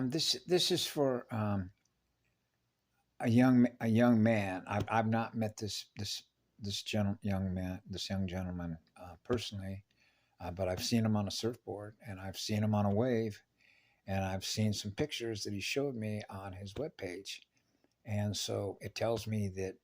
This is for a young man. I've not met this young gentleman personally, but I've seen him on a surfboard and I've seen him on a wave, and I've seen some pictures that he showed me on his webpage. And so it tells me that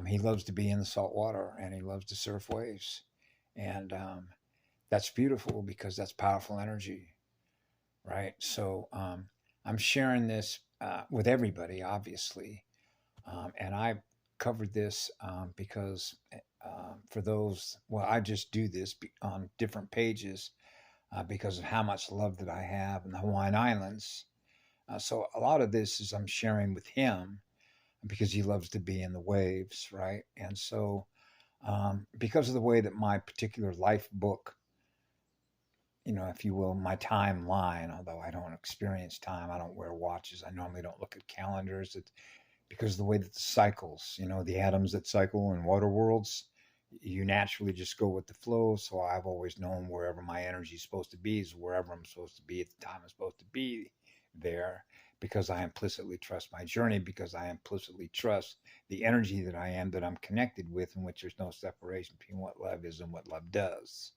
he loves to be in the salt water and he loves to surf waves. And that's beautiful because that's powerful energy, right? So I'm sharing this with everybody, obviously. And I covered this because for those, well, I just do this on different pages because of how much love that I have in the Hawaiian Islands. So a lot of this is I'm sharing with him because he loves to be in the waves, right? And so because of the way that my particular life book, if you will, my timeline, although I don't experience time, I don't wear watches, I normally don't look at calendars. It's because of the way that the cycles, the atoms that cycle in water worlds, you naturally just go with the flow. So I've always known wherever my energy is supposed to be is wherever I'm supposed to be at the time I'm supposed to be there, because I implicitly trust my journey, because I implicitly trust the energy that I am, that I'm connected with, in which there's no separation between what love is and what love does.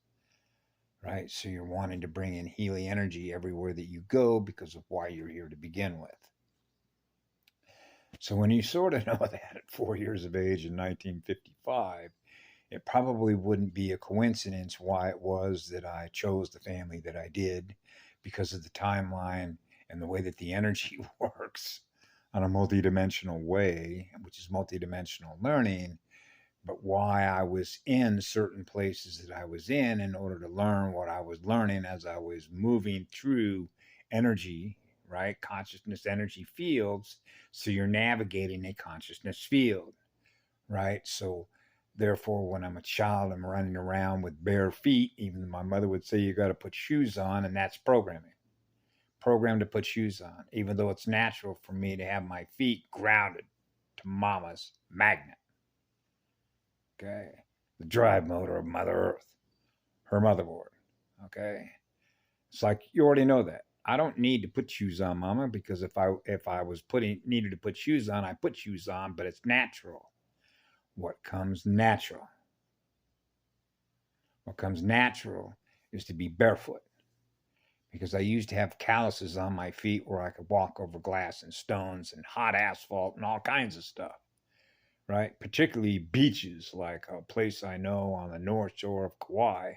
Right? So you're wanting to bring in healing energy everywhere that you go because of why you're here to begin with. So when you sort of know that at 4 years of age in 1955, it probably wouldn't be a coincidence why it was that I chose the family that I did, because of the timeline and the way that the energy works on a multidimensional way, which is multidimensional learning, but why I was in certain places that I was in order to learn what I was learning as I was moving through energy, right? Consciousness energy fields. So you're navigating a consciousness field, right? So therefore, when I'm a child, I'm running around with bare feet. Even my mother would say, you got to put shoes on, and that's programming. Programmed to put shoes on, even though it's natural for me to have my feet grounded to mama's magnet. Okay. The drive motor of Mother Earth, her motherboard. Okay. It's like you already know that. I don't need to put shoes on, Mama, because if I was putting needed to put shoes on, I put shoes on, but it's natural. What comes natural? What comes natural is to be barefoot, because I used to have calluses on my feet where I could walk over glass and stones and hot asphalt and all kinds of stuff, right? Particularly beaches, like a place I know on the north shore of Kauai,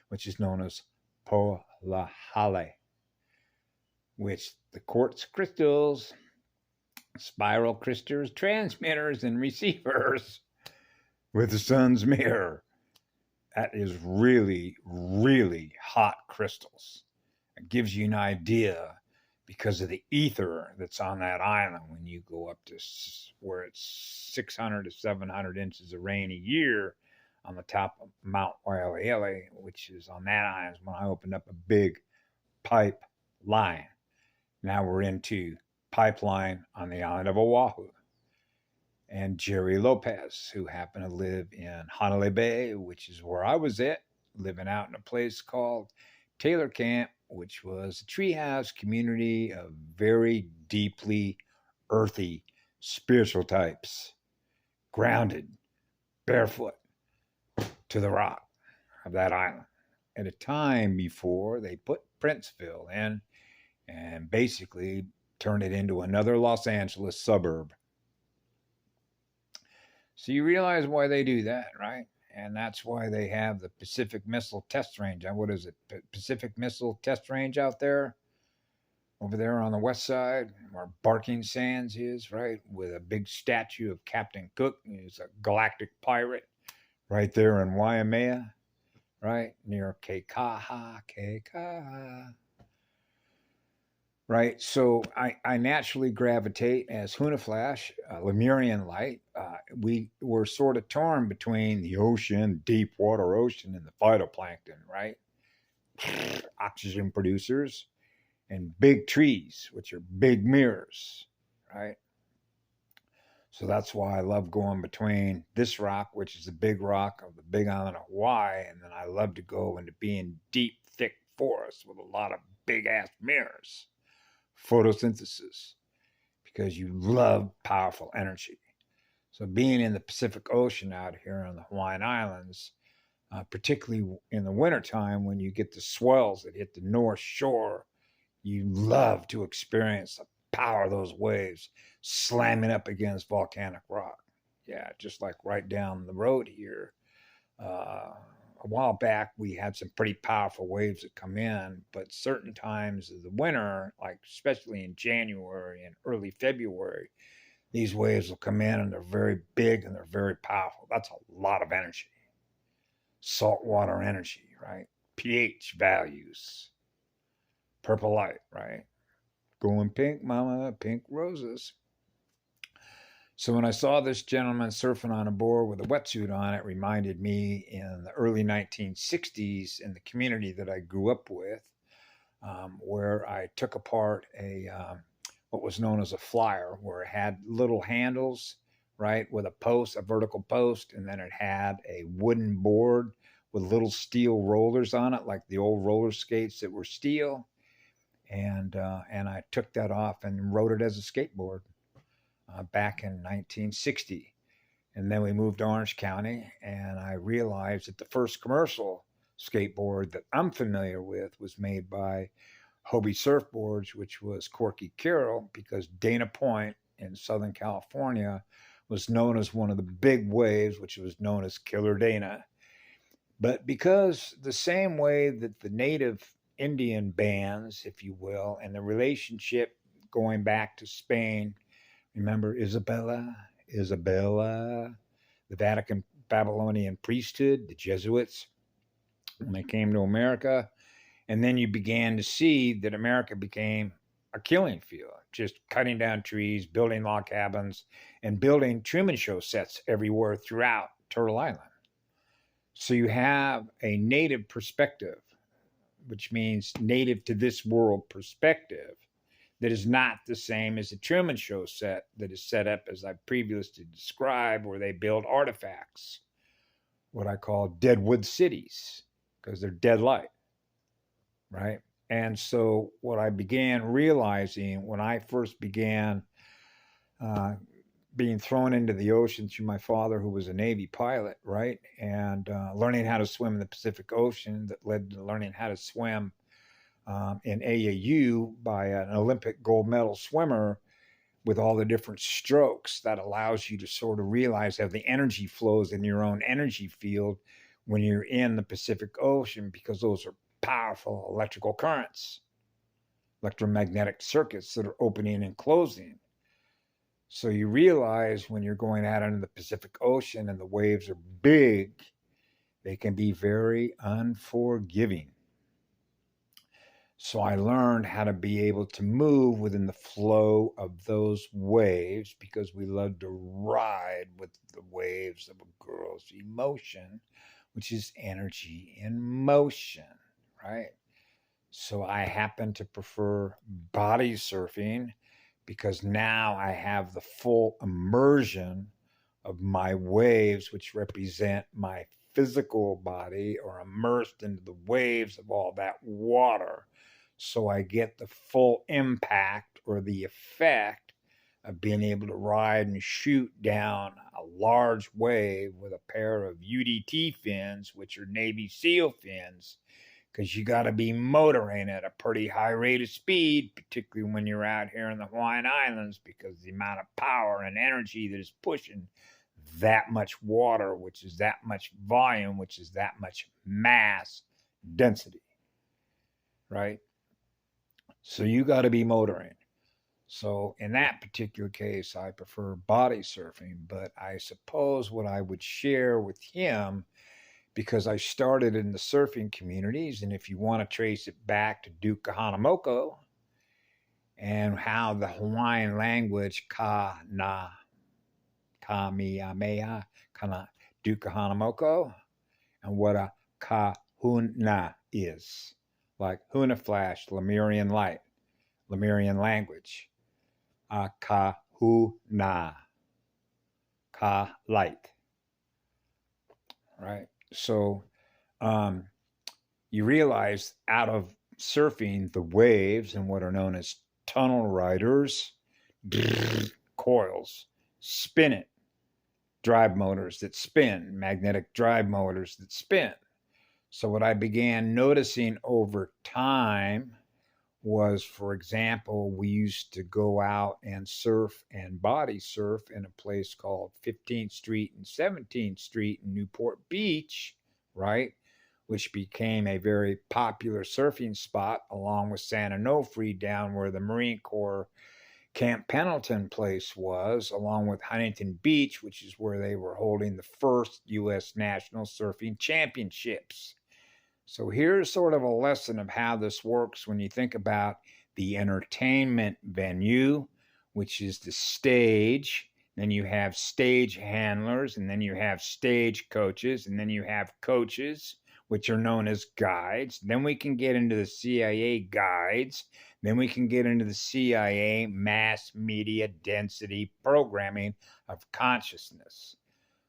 which is known as Po'lahale, which the quartz crystals, spiral crystals, transmitters, and receivers with the sun's mirror. That is really, really hot crystals. It gives you an idea because of the ether that's on that island. When you go up to where it's 600 to 700 inches of rain a year on the top of Mount Waialeale, which is on that island, when I opened up a big pipe line. Now we're into pipeline on the island of Oahu. And Jerry Lopez, who happened to live in Hanalei Bay, which is where I was at, living out in a place called Taylor Camp, which was a treehouse community of very deeply earthy spiritual types, grounded, barefoot to the rock of that island at a time before they put Princeville in and basically turned it into another Los Angeles suburb. So you realize why they do that, right? And that's why they have the Pacific Missile Test Range. And what is it? Pacific Missile Test Range out there, over there on the west side, where Barking Sands is, right? With a big statue of Captain Cook. He's a galactic pirate right there in Waimea, right? Near Keikaha. Right, so I naturally gravitate as Hunaflash, Lemurian light. We were sort of torn between the ocean, deep water ocean, and the phytoplankton, right? Oxygen producers, and big trees, which are big mirrors, right? So that's why I love going between this rock, which is the big rock of the big island of Hawaii, and then I love to go into being deep, thick forest with a lot of big ass mirrors photosynthesis, because you love powerful energy. So being in the Pacific Ocean out here on the Hawaiian Islands, particularly in the wintertime when you get the swells that hit the North Shore, you love to experience the power of those waves slamming up against volcanic rock. Yeah, just like right down the road here. A while back, we had some pretty powerful waves that come in, but certain times of the winter, like especially in January and early February, these waves will come in and they're very big and they're very powerful. That's a lot of energy. Saltwater energy, right? pH values, purple light, right? Going pink, mama, pink roses. So when I saw this gentleman surfing on a board with a wetsuit on, it reminded me in the early 1960s in the community that I grew up with, where I took apart what was known as a flyer, where it had little handles, right, with a post, a vertical post, and then it had a wooden board with little steel rollers on it, like the old roller skates that were steel. And I took that off and rode it as a skateboard back in 1960. And then we moved to Orange County, and I realized that the first commercial skateboard that I'm familiar with was made by Hobie Surfboards, which was Corky Carroll, because Dana Point in Southern California was known as one of the big waves, which was known as Killer Dana. But because the same way that the native Indian bands, if you will, and the relationship going back to Spain, remember Isabella, the Vatican Babylonian priesthood, the Jesuits, when they came to America. And then you began to see that America became a killing field, just cutting down trees, building log cabins, and building Truman Show sets everywhere throughout Turtle Island. So you have a native perspective, which means native to this world perspective, that is not the same as the Truman Show set that is set up as I previously described, where they build artifacts, what I call deadwood cities, because they're dead light, right? And so what I began realizing when I first began being thrown into the ocean through my father, who was a Navy pilot, right? And learning how to swim in the Pacific Ocean, that led to learning how to swim in AAU by an Olympic gold medal swimmer with all the different strokes, that allows you to sort of realize how the energy flows in your own energy field when you're in the Pacific Ocean, because those are powerful electrical currents, electromagnetic circuits that are opening and closing. So you realize when you're going out into the Pacific Ocean and the waves are big, they can be very unforgiving. So I learned how to be able to move within the flow of those waves, because we love to ride with the waves of a girl's emotion, which is energy in motion, right? So I happen to prefer body surfing, because now I have the full immersion of my waves, which represent my physical body, or immersed into the waves of all that water. So I get the full impact or the effect of being able to ride and shoot down a large wave with a pair of UDT fins, which are Navy SEAL fins, because you got to be motoring at a pretty high rate of speed, particularly when you're out here in the Hawaiian Islands, because the amount of power and energy that is pushing that much water, which is that much volume, which is that much mass density, right? So you got to be motoring. So in that particular case, I prefer body surfing, but I suppose what I would share with him, because I started in the surfing communities, and if you want to trace it back to Duke Kahanamoku and how the Hawaiian language ka na kamehameha kana Duke Kahanamoku, and what a kahuna is, like Huna Flash, Lemurian light, Lemurian language, kahuna, ka light, right? So you realize out of surfing the waves and what are known as tunnel riders, coils, spin it, drive motors that spin, magnetic drive motors that spin. So what I began noticing over time was, for example, we used to go out and surf and body surf in a place called 15th Street and 17th Street in Newport Beach, right? Which became a very popular surfing spot along with Santa Onofre down where the Marine Corps Camp Pendleton place was, along with Huntington Beach, which is where they were holding the first U.S. National Surfing Championships. So here's sort of a lesson of how this works when you think about the entertainment venue, which is the stage. Then you have stage handlers, and then you have stage coaches, and then you have coaches, which are known as guides. Then we can get into the CIA guides. Then we can get into the CIA mass media density programming of consciousness.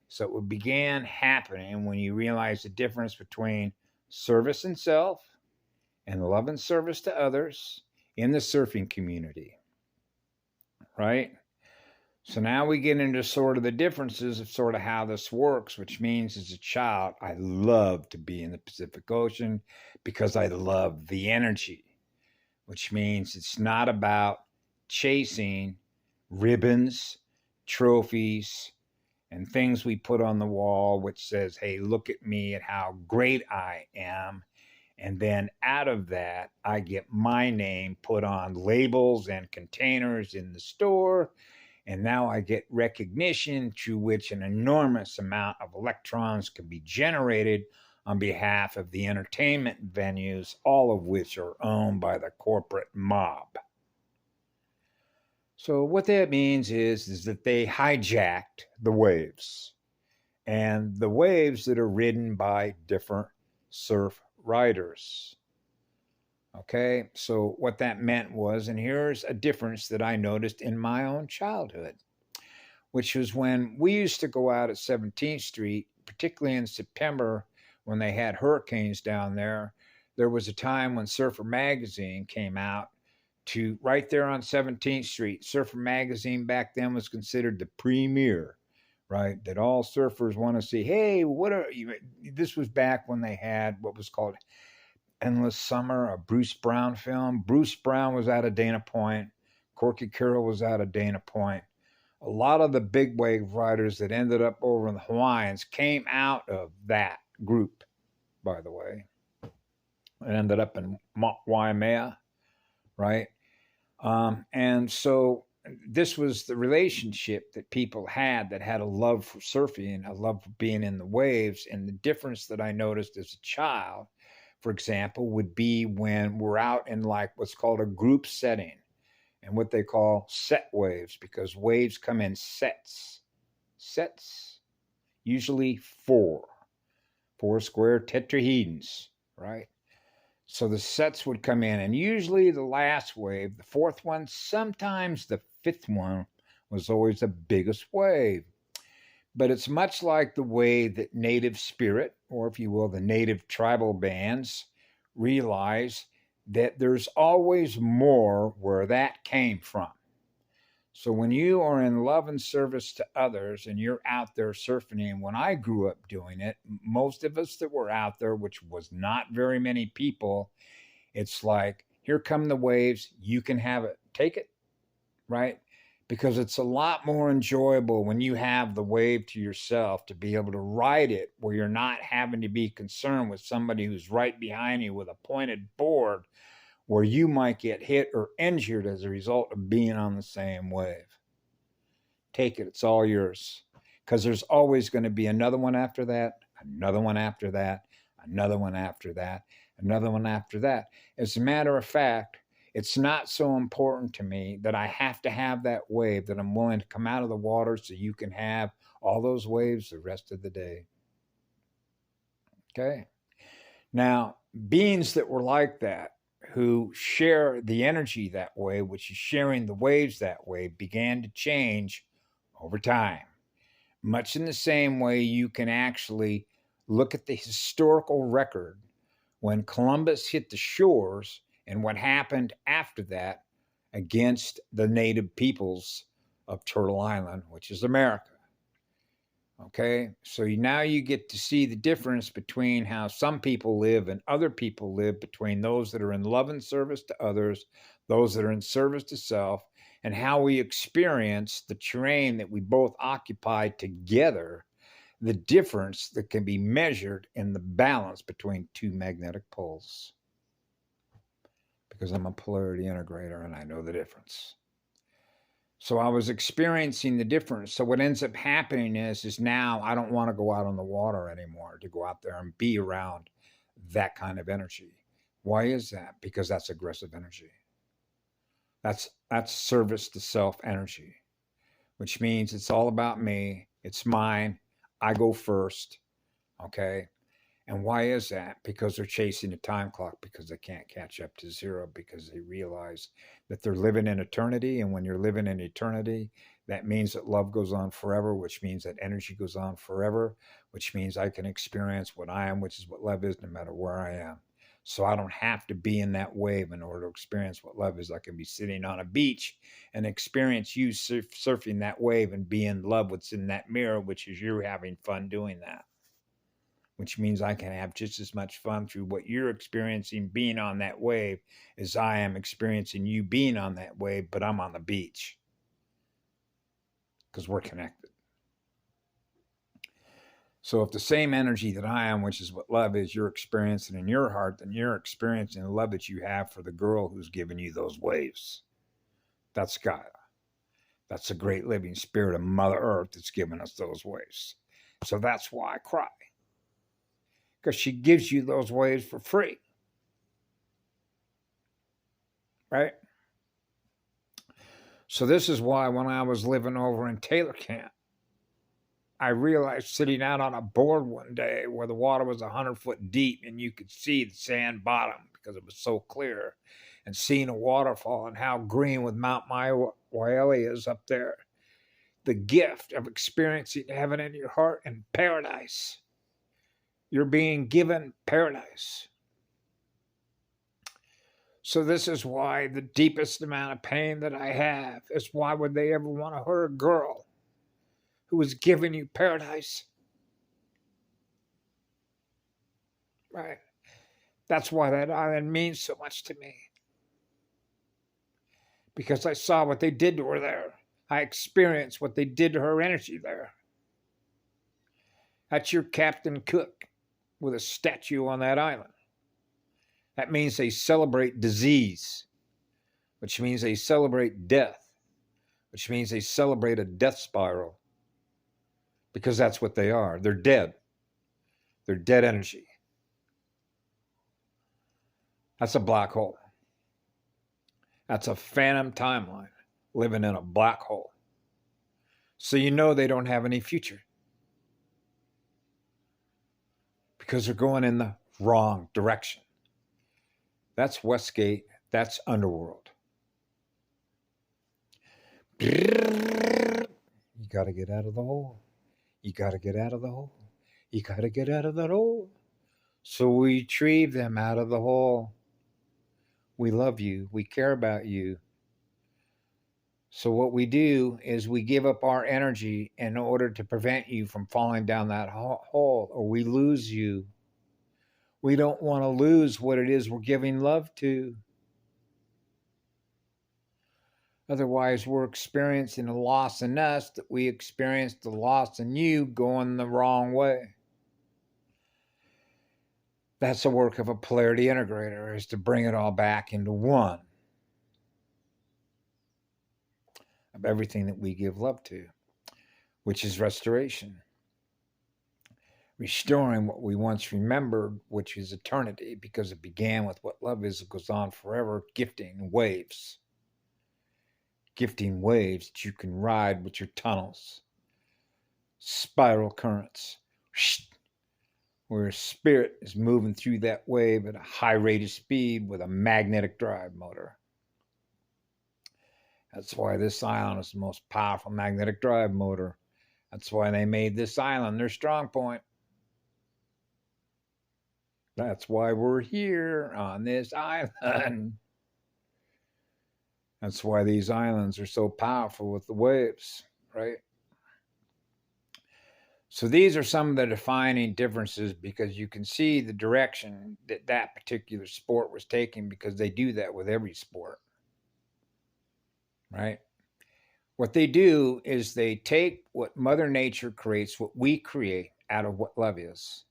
So it began happening when you realize the difference between service and self and love and service to others in the surfing community, right? So now we get into sort of the differences of sort of how this works, which means as a child, I love to be in the Pacific Ocean because I love the energy, which means it's not about chasing ribbons, trophies, and things we put on the wall, which says, hey, look at me at how great I am. And then out of that, I get my name put on labels and containers in the store. And now I get recognition through which an enormous amount of electrons can be generated on behalf of the entertainment venues, all of which are owned by the corporate mob. So what that means is that they hijacked the waves, and the waves that are ridden by different surf riders. Okay, so what that meant was, and here's a difference that I noticed in my own childhood, which was when we used to go out at 17th Street, particularly in September when they had hurricanes down there. There was a time when Surfer Magazine came out to right there on 17th Street. Surfer Magazine back then was considered the premier, right? That all surfers want to see. Hey, what are you? This was back when they had what was called Endless Summer, a Bruce Brown film. Bruce Brown was out of Dana Point. Corky Carroll was out of Dana Point. A lot of the big wave riders that ended up over in the Hawaiians came out of that group, by the way. It ended up in Waimea, right? And so this was the relationship that people had that had a love for surfing, a love for being in the waves. And the difference that I noticed as a child, for example, would be when we're out in like what's called a group setting and what they call set waves, because waves come in sets, usually four square tetrahedrons, right? So the sets would come in, and usually the last wave, the fourth one, sometimes the fifth one, was always the biggest wave. But it's much like the way that native spirit, or if you will, the native tribal bands, realize that there's always more where that came from. So when you are in love and service to others and you're out there surfing, and when I grew up doing it, most of us that were out there, which was not very many people, it's like, here come the waves, you can have it, take it, right? Because it's a lot more enjoyable when you have the wave to yourself to be able to ride it where you're not having to be concerned with somebody who's right behind you with a pointed board where you might get hit or injured as a result of being on the same wave. Take it, it's all yours. Because there's always going to be another one after that, another one after that, another one after that, another one after that. As a matter of fact, it's not so important to me that I have to have that wave, that I'm willing to come out of the water so you can have all those waves the rest of the day. Okay? Now, beings that were like that, who share the energy that way, which is sharing the waves that way, began to change over time. Much in the same way you can actually look at the historical record when Columbus hit the shores and what happened after that, against the native peoples of Turtle Island, which is America. Okay, so now you get to see the difference between how some people live and other people live, between those that are in love and service to others, those that are in service to self, and how we experience the terrain that we both occupy together, the difference that can be measured in the balance between two magnetic poles. Because I'm a polarity integrator and I know the difference. So I was experiencing the difference. So what ends up happening is now I don't want to go out on the water anymore, to go out there and be around that kind of energy. Why is that? Because that's aggressive energy. That's service to self energy, which means it's all about me. It's mine. I go first. Okay. And why is that? Because they're chasing a time clock, because they can't catch up to zero, because they realize that they're living in eternity. And when you're living in eternity, that means that love goes on forever, which means that energy goes on forever, which means I can experience what I am, which is what love is, no matter where I am. So I don't have to be in that wave in order to experience what love is. I can be sitting on a beach and experience you surfing that wave and be in love what's in that mirror, which is you having fun doing that. Which means I can have just as much fun through what you're experiencing being on that wave as I am experiencing you being on that wave, but I'm on the beach. Because we're connected. So if the same energy that I am, which is what love is, you're experiencing in your heart, then you're experiencing the love that you have for the girl who's giving you those waves. That's Gaia. That's the great living spirit of Mother Earth that's giving us those waves. So that's why I cry. Because she gives you those waves for free. Right? So this is why when I was living over in Taylor Camp, I realized sitting out on a board one day where the water was 100 foot deep and you could see the sand bottom because it was so clear, and seeing a waterfall and how green with Mount Waiale is up there. The gift of experiencing heaven in your heart and paradise. You're being given paradise. So this is why the deepest amount of pain that I have is, why would they ever want to hurt a girl who was giving you paradise? Right? That's why that island means so much to me. Because I saw what they did to her there. I experienced what they did to her energy there. That's your Captain Cook with a statue on that island. That means they celebrate disease, which means they celebrate death, which means they celebrate a death spiral. Because that's what they are. They're dead. They're dead energy. That's a black hole. That's a phantom timeline living in a black hole. So you know they don't have any future. Because they're going in the wrong direction. That's Westgate. That's Underworld. You got to get out of the hole. You got to get out of the hole. You got to get out of that hole. So we retrieve them out of the hole. We love you. We care about you. So what we do is we give up our energy in order to prevent you from falling down that hole, or we lose you. We don't want to lose what it is we're giving love to. Otherwise, we're experiencing a loss in us that we experienced the loss in you going the wrong way. That's the work of a polarity integrator, is to bring it all back into one of everything that we give love to, which is restoration. Restoring what we once remembered, which is eternity, because it began with what love is. It goes on forever, gifting waves. Gifting waves that you can ride with your tunnels. Spiral currents. Where a spirit is moving through that wave at a high rate of speed with a magnetic drive motor. That's why this island is the most powerful magnetic drive motor. That's why they made this island their strong point. That's why we're here on this island. That's why these islands are so powerful with the waves, right? So these are some of the defining differences, because you can see the direction that that particular sport was taking, because they do that with every sport, right? What they do is they take what Mother Nature creates, what we create out of what love is,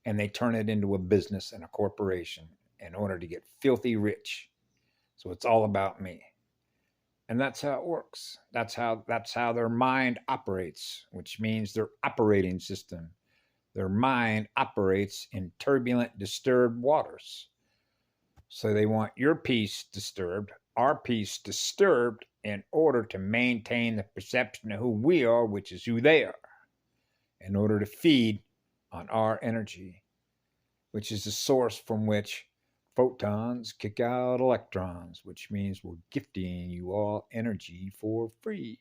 and they turn it into a business and a corporation in order to get filthy rich. So it's all about me. And that's how it works. That's how their mind operates, which means their operating system. Their mind operates in turbulent, disturbed waters. So they want your peace disturbed, our peace disturbed, in order to maintain the perception of who we are, which is who they are, in order to feed on our energy, which is the source from which photons kick out electrons, which means we're gifting you all energy for free.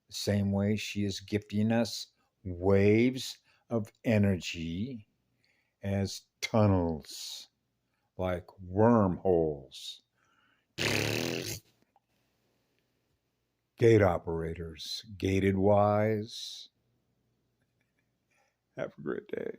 The same way she is gifting us waves of energy as tunnels, like wormholes. Gate operators, gated wise. Have a great day.